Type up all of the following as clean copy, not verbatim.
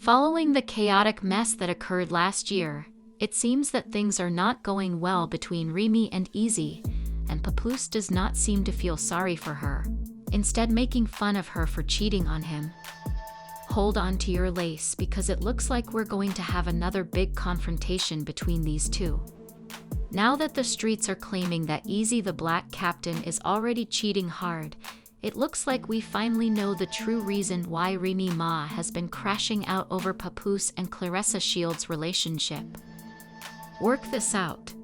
Following the chaotic mess that occurred last year, it seems that things are not going well between Remy and Easy, and Papoose does not seem to feel sorry for her, instead making fun of her for cheating on him. Hold on to your lace because it looks like we're going to have another big confrontation between these two. Now that the streets are claiming that Easy the Black Captain is already cheating hard, it looks like we finally know the true reason why Remy Ma has been crashing out over Papoose and Claressa Shields' relationship. Work this out.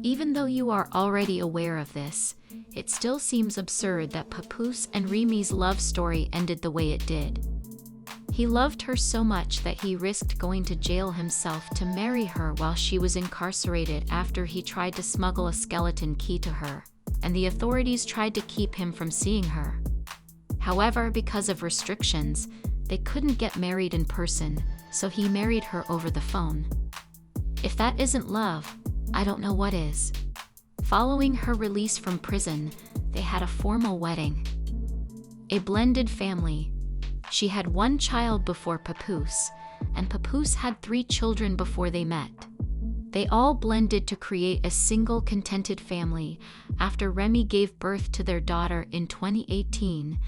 Even though you are already aware of this, it still seems absurd that Papoose and Remy's love story ended the way it did. He loved her so much that he risked going to jail himself to marry her while she was incarcerated after he tried to smuggle a skeleton key to her, and the authorities tried to keep him from seeing her. However, because of restrictions, they couldn't get married in person, so he married her over the phone. If that isn't love, I don't know what is. Following her release from prison, they had a formal wedding. A blended family. She had one child before Papoose, and Papoose had 3 children before they met. They all blended to create a single contented family after Remy gave birth to their daughter in 2018.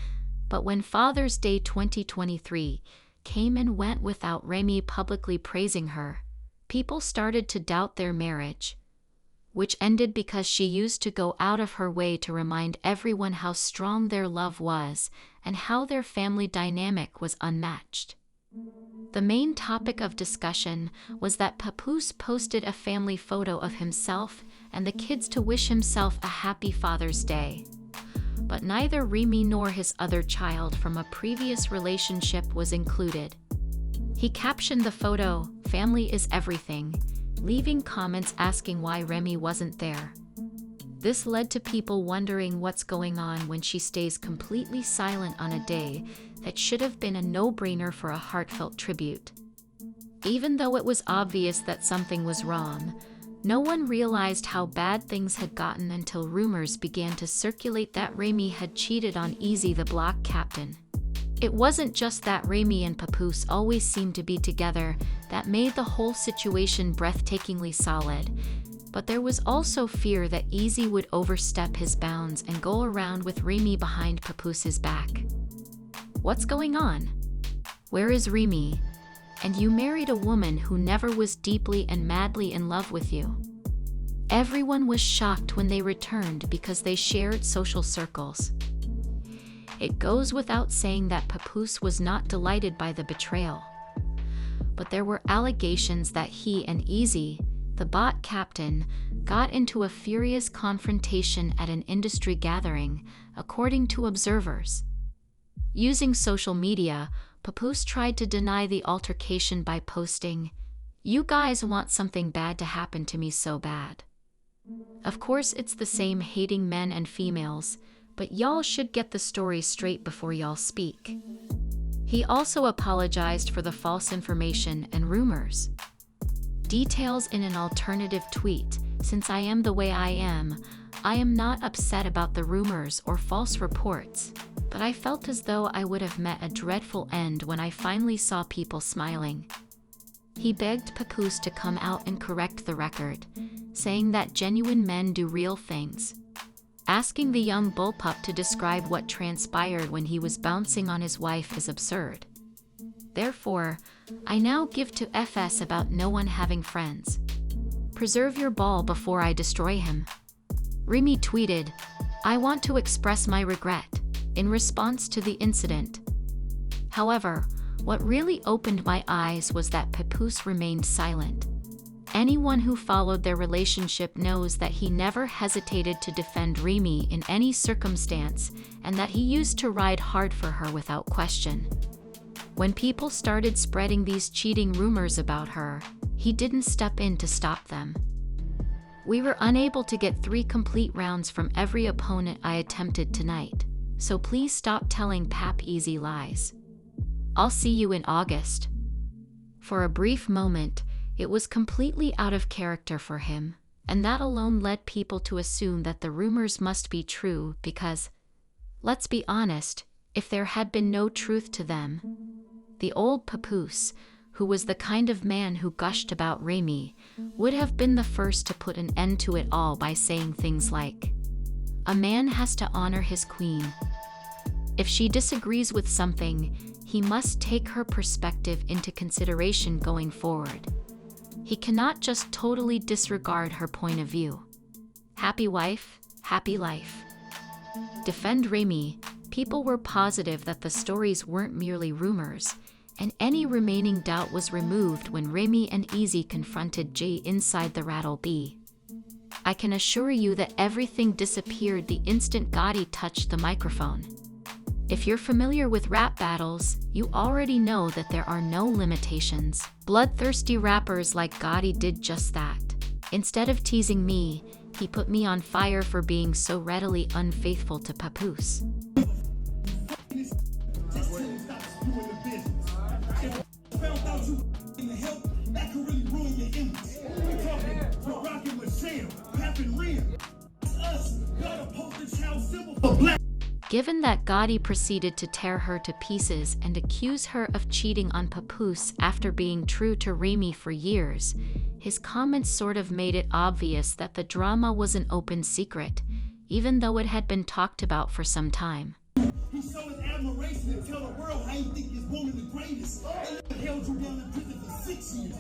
But when Father's Day 2023 came and went without Remy publicly praising her, people started to doubt their marriage, which ended because she used to go out of her way to remind everyone how strong their love was and how their family dynamic was unmatched. The main topic of discussion was that Papoose posted a family photo of himself and the kids to wish himself a happy Father's Day. But neither Remy nor his other child from a previous relationship was included. He captioned the photo, "Family is everything," leaving comments asking why Remy wasn't there. This led to people wondering what's going on when she stays completely silent on a day that should have been a no-brainer for a heartfelt tribute. Even though it was obvious that something was wrong, no one realized how bad things had gotten until rumors began to circulate that Remy had cheated on Easy the Black Captain. It wasn't just that Remy and Papoose always seemed to be together that made the whole situation breathtakingly solid, but there was also fear that Easy would overstep his bounds and go around with Remy behind Papoose's back. What's going on? Where is Remy? And you married a woman who never was deeply and madly in love with you. Everyone was shocked when they returned because they shared social circles. It goes without saying that Papoose was not delighted by the betrayal. But there were allegations that he and Easy, the bot captain, got into a furious confrontation at an industry gathering, according to observers. Using social media, Papoose tried to deny the altercation by posting, "You guys want something bad to happen to me so bad." Of course, it's the same hating men and females, but y'all should get the story straight before y'all speak. He also apologized for the false information and rumors. Details in an alternative tweet, "Since I am the way I am not upset about the rumors or false reports, but I felt as though I would have met a dreadful end when I finally saw people smiling." He begged Papoose to come out and correct the record, saying that genuine men do real things. Asking the young bullpup to describe what transpired when he was bouncing on his wife is absurd. Therefore, I now give to FS about no one having friends. Preserve your ball before I destroy him. Remy tweeted, "I want to express my regret," in response to the incident. However, what really opened my eyes was that Papoose remained silent. Anyone who followed their relationship knows that he never hesitated to defend Remy in any circumstance and that he used to ride hard for her without question. When people started spreading these cheating rumors about her, he didn't step in to stop them. We were unable to get 3 complete rounds from every opponent I attempted tonight, so please stop telling Pap easy lies. I'll see you in August. For a brief moment, it was completely out of character for him, and that alone led people to assume that the rumors must be true because, let's be honest, if there had been no truth to them, The old Papoose, who was the kind of man who gushed about Remy, would have been the first to put an end to it all by saying things like, "A man has to honor his queen. If she disagrees with something, he must take her perspective into consideration going forward. He cannot just totally disregard her point of view. Happy wife, happy life." Defend Remy, people were positive that the stories weren't merely rumors, and any remaining doubt was removed when Remy and Easy confronted Jay inside the Rattle Bee. I can assure you that everything disappeared the instant Gotti touched the microphone. If you're familiar with rap battles, you already know that there are no limitations. Bloodthirsty rappers like Gotti did just that. Instead of teasing me, he put me on fire for being so readily unfaithful to Papoose. Given that Gotti proceeded to tear her to pieces and accuse her of cheating on Papoose after being true to Remy for years, his comments sort of made it obvious that the drama was an open secret, even though it had been talked about for some time. He showed his admiration and tell the world how he think his woman the greatest. And held you down in prison for 6 years.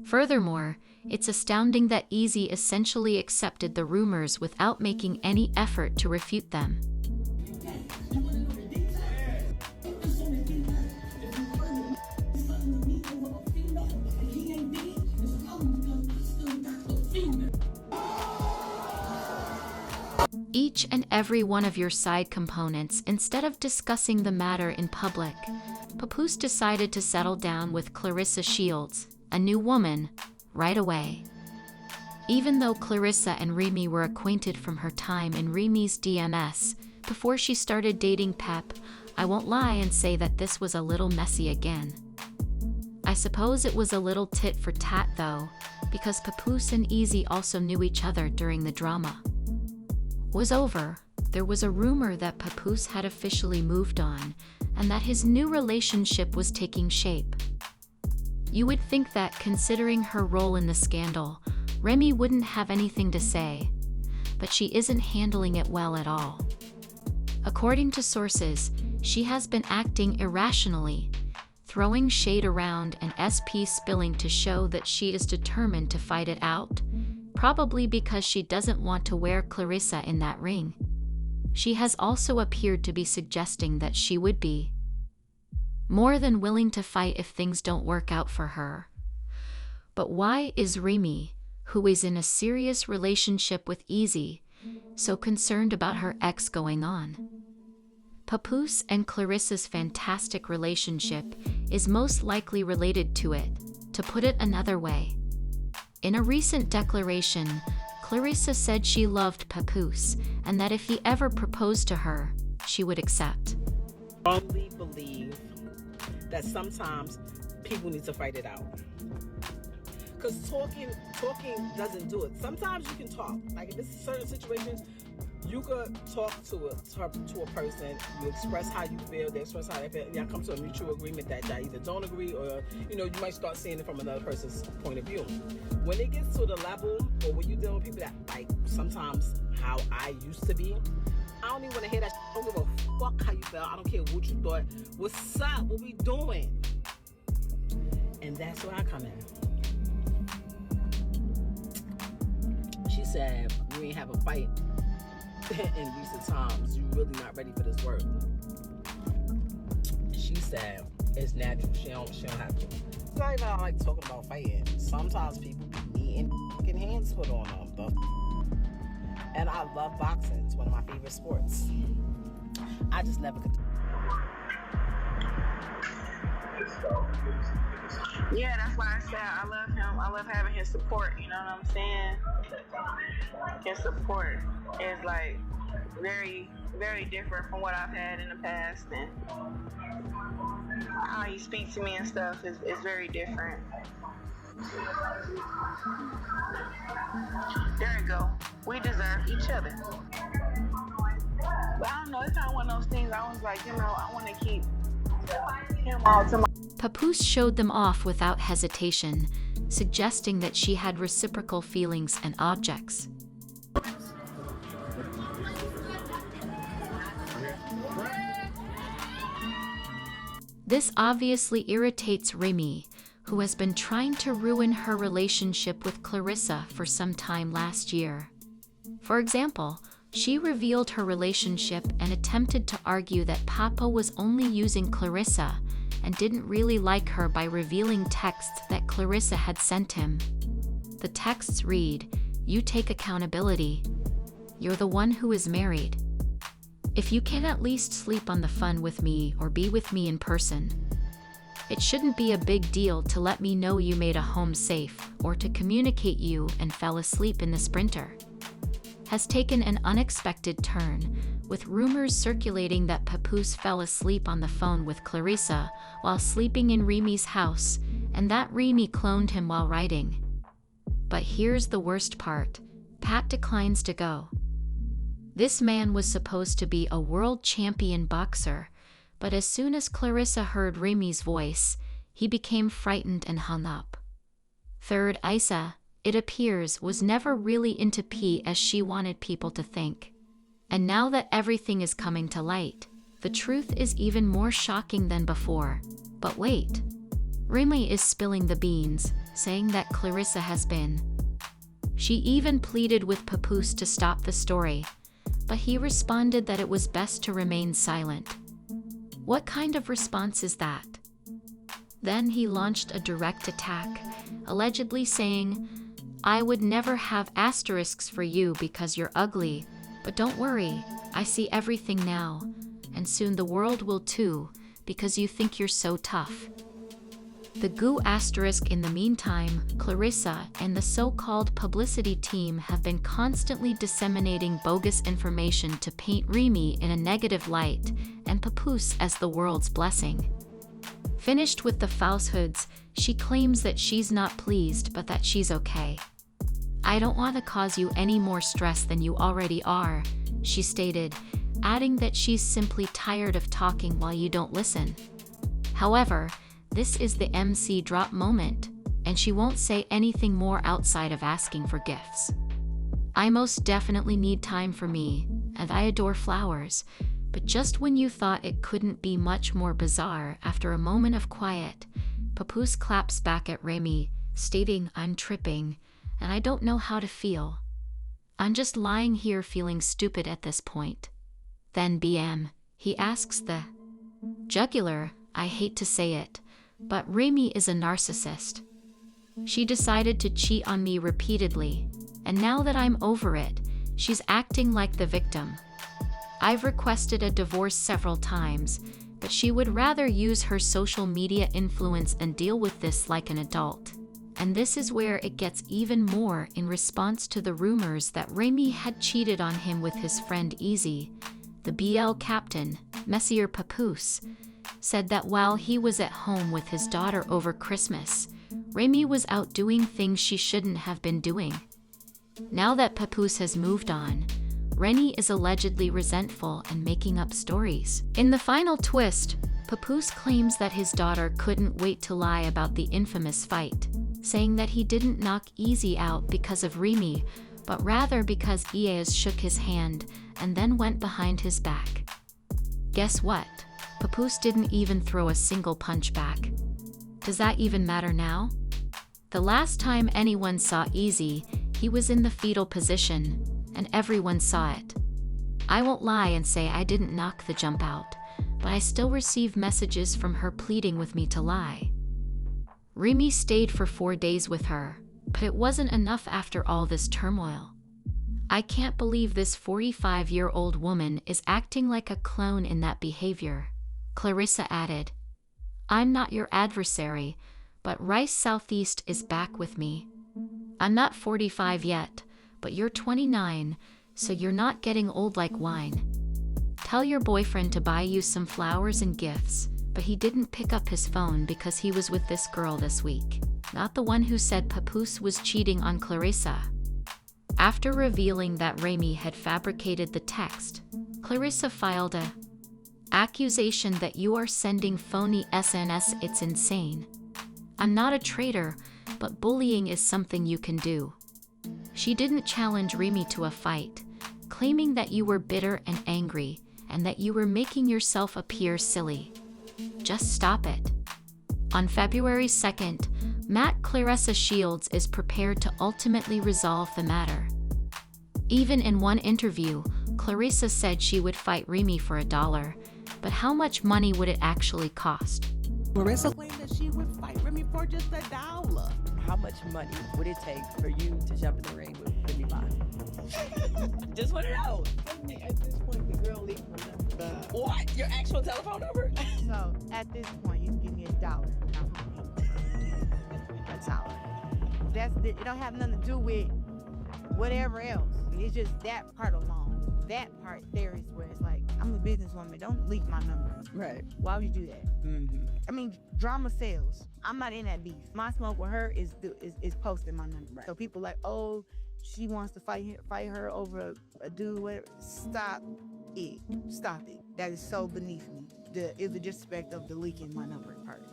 Furthermore, it's astounding that Easy essentially accepted the rumors without making any effort to refute them. Each and every one of your side components, instead of discussing the matter in public, Papoose decided to settle down with Claressa Shields, a new woman, right away. Even though Claressa and Remy were acquainted from her time in Remy's DMS before she started dating Pep, I won't lie and say that this was a little messy again. I suppose it was a little tit for tat though, because Papoose and Easy also knew each other during the drama. Was over, there was a rumor that Papoose had officially moved on and that his new relationship was taking shape. You would think that, considering her role in the scandal, Remy wouldn't have anything to say, but she isn't handling it well at all. According to sources, she has been acting irrationally, throwing shade around and SP spilling to show that she is determined to fight it out, probably because she doesn't want to wear Claressa in that ring. She has also appeared to be suggesting that she would be more than willing to fight if things don't work out for her. But why is Remy, who is in a serious relationship with Easy, so concerned about her ex going on? Papoose and Claressa's fantastic relationship is most likely related to it, to put it another way. In a recent declaration, Claressa said she loved Papoose and that if he ever proposed to her, she would accept. I strongly believe that sometimes people need to fight it out. Because talking doesn't do it. Sometimes you can talk. Like in this certain situations, you could talk to a person, you express how you feel, they express how they feel, and y'all come to a mutual agreement that y'all either don't agree or, you might start seeing it from another person's point of view. When it gets to the level, or when you deal with people that, like, sometimes how I used to be, I don't even want to hear that. I don't give a fuck how you felt. I don't care what you thought. What's up? What we doing? And that's where I come in. She said, we ain't have a fight in recent times. You really not ready for this work. She said, it's natural. She don't have to. It's not even I like talking about fighting. Sometimes people be needing fucking hands put on them. And I love boxing. It's one of my favorite sports. I just never could. Yeah, that's why I said I love him. I love having his support. You know what I'm saying? His support is like very, very different from what I've had in the past, and how he speaks to me and stuff is very different. There you go. We deserve each other. But I don't know, it's kind of one of those things. I was like, I want to keep him all to myself. Papoose showed them off without hesitation, suggesting that she had reciprocal feelings and objects. This obviously irritates Remy, who has been trying to ruin her relationship with Claressa for some time last year. For example, she revealed her relationship and attempted to argue that Papa was only using Claressa and didn't really like her by revealing texts that Claressa had sent him. The texts read, "You take accountability. You're the one who is married. If you can at least sleep on the phone with me or be with me in person. It shouldn't be a big deal to let me know you made a home safe or to communicate you and fell asleep in the Sprinter." Has taken an unexpected turn, with rumors circulating that Papoose fell asleep on the phone with Claressa while sleeping in Remy's house, and that Remy cloned him while writing. But here's the worst part: Pat declines to go. This man was supposed to be a world champion boxer, but as soon as Claressa heard Remy's voice, he became frightened and hung up. Third, Isa, it appears, was never really into P as she wanted people to think. And now that everything is coming to light, the truth is even more shocking than before. But wait. Remy is spilling the beans, saying that Claressa has been. She even pleaded with Papoose to stop the story, but he responded that it was best to remain silent. What kind of response is that? Then he launched a direct attack, allegedly saying, "I would never have asterisks for you because you're ugly, but don't worry, I see everything now, and soon the world will too, because you think you're so tough." The goo asterisk. In the meantime, Claressa and the so-called publicity team have been constantly disseminating bogus information to paint Remy in a negative light and Papoose as the world's blessing. Finished with the falsehoods, she claims that she's not pleased but that she's okay. "I don't want to cause you any more stress than you already are," she stated, adding that she's simply tired of talking while you don't listen. However, this is the MC drop moment, and she won't say anything more outside of asking for gifts. "I most definitely need time for me, and I adore flowers," but just when you thought it couldn't be much more bizarre, after a moment of quiet, Papoose claps back at Remy, stating, "I'm tripping, and I don't know how to feel. I'm just lying here feeling stupid at this point." Then BM, he asks the jugular, "I hate to say it, but Remy is a narcissist. She decided to cheat on me repeatedly, and now that I'm over it, she's acting like the victim. I've requested a divorce several times, but she would rather use her social media influence and deal with this like an adult." And this is where it gets even more. In response to the rumors that Remy had cheated on him with his friend Easy, the BL captain, Monsieur Papoose, said that while he was at home with his daughter over Christmas, Remy was out doing things she shouldn't have been doing. Now that Papoose has moved on, Remy is allegedly resentful and making up stories. In the final twist, Papoose claims that his daughter couldn't wait to lie about the infamous fight, saying that he didn't knock Easy out because of Remy, but rather because Iaz shook his hand and then went behind his back. Guess what? Papoose didn't even throw a single punch back. Does that even matter now? The last time anyone saw Easy, he was in the fetal position, and everyone saw it. I won't lie and say I didn't knock the jump out, but I still receive messages from her pleading with me to lie. Remy stayed for 4 days with her, but it wasn't enough after all this turmoil. I can't believe this 45-year-old woman is acting like a clone in that behavior, Claressa added. I'm not your adversary, but Rice Southeast is back with me. I'm not 45 yet, but you're 29, so you're not getting old like wine. Tell your boyfriend to buy you some flowers and gifts, but he didn't pick up his phone because he was with this girl this week, not the one who said Papoose was cheating on Claressa. After revealing that Remy had fabricated the text, Claressa filed a accusation that you are sending phony SNS. It's insane. I'm not a traitor, but bullying is something you can do. She didn't challenge Remy to a fight, claiming that you were bitter and angry and that you were making yourself appear silly. Just stop it. On February 2nd, Claressa Shields is prepared to ultimately resolve the matter. Even in one interview, Claressa said she would fight Remy for $1, but how much money would it actually cost? Claressa claimed that she would fight Remy for just $1. How much money would it take for you to jump in the ring with Remy Ma? Just want to know. At this point, the girl leave her number. What? Your actual telephone number? So at this point, you can give me $1. And I'm $1. It don't have nothing to do with whatever else. It's just that part alone. That part there is where it's like, I'm a businesswoman. Don't leak my number. Right. Why would you do that? I mean, drama sells. I'm not in that beef. My smoke with her is posting my number. Right. So people like, oh, she wants to fight her over a dude. Whatever. Stop it. Stop it. That is so beneath me. Is the disrespect of the leaking my number part.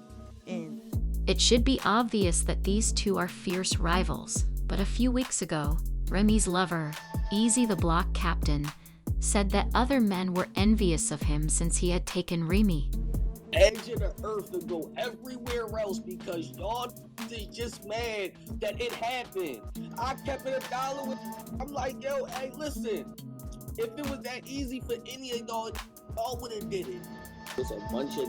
And it should be obvious that these two are fierce rivals. But a few weeks ago, Remy's lover, Easy the Block Captain, said that other men were envious of him since he had taken Remy. Edge of the earth to go everywhere else because y'all is just mad that it happened. I kept it $1 with. I'm like, yo, hey, listen. If it was that easy for any of y'all would have did it. There's a bunch of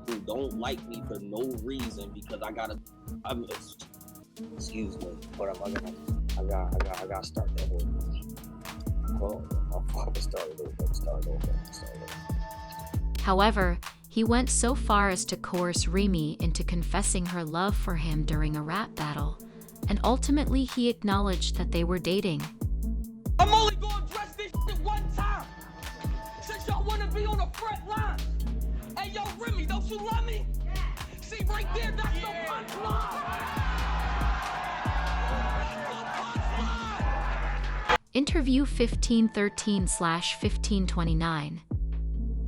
who don't like me for no reason because excuse me, but I gotta start that whole. However, he went so far as to coerce Remy into confessing her love for him during a rap battle, and ultimately he acknowledged that they were dating. I'm only gonna address this shit one time, since y'all wanna be on the front line. Hey yo, Remy, don't you love me? See right there, that's the punchline. Interview 1513/1529.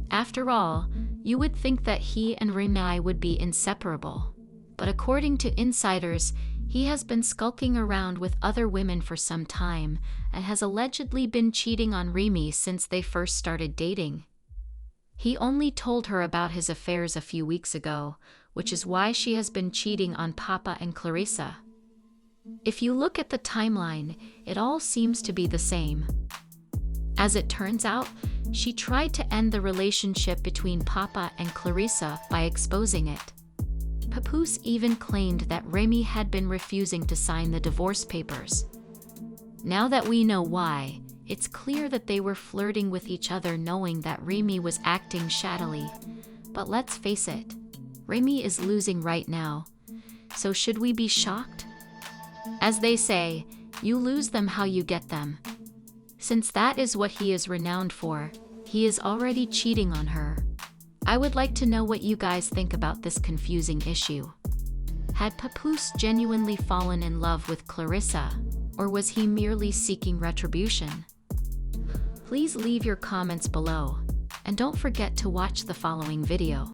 After all, you would think that he and Remy would be inseparable. But according to insiders, he has been skulking around with other women for some time and has allegedly been cheating on Remy since they first started dating. He only told her about his affairs a few weeks ago, which is why she has been cheating on Papa and Claressa. If you look at the timeline, it all seems to be the same. As it turns out, she tried to end the relationship between Papa and Claressa by exposing it. Papoose even claimed that Remy had been refusing to sign the divorce papers. Now that we know why, it's clear that they were flirting with each other knowing that Remy was acting shaddily. But let's face it, Remy is losing right now. So should we be shocked? As they say, you lose them how you get them. Since that is what he is renowned for, he is already cheating on her. I would like to know what you guys think about this confusing issue. Had Papoose genuinely fallen in love with Claressa, or was he merely seeking retribution? Please leave your comments below, and don't forget to watch the following video.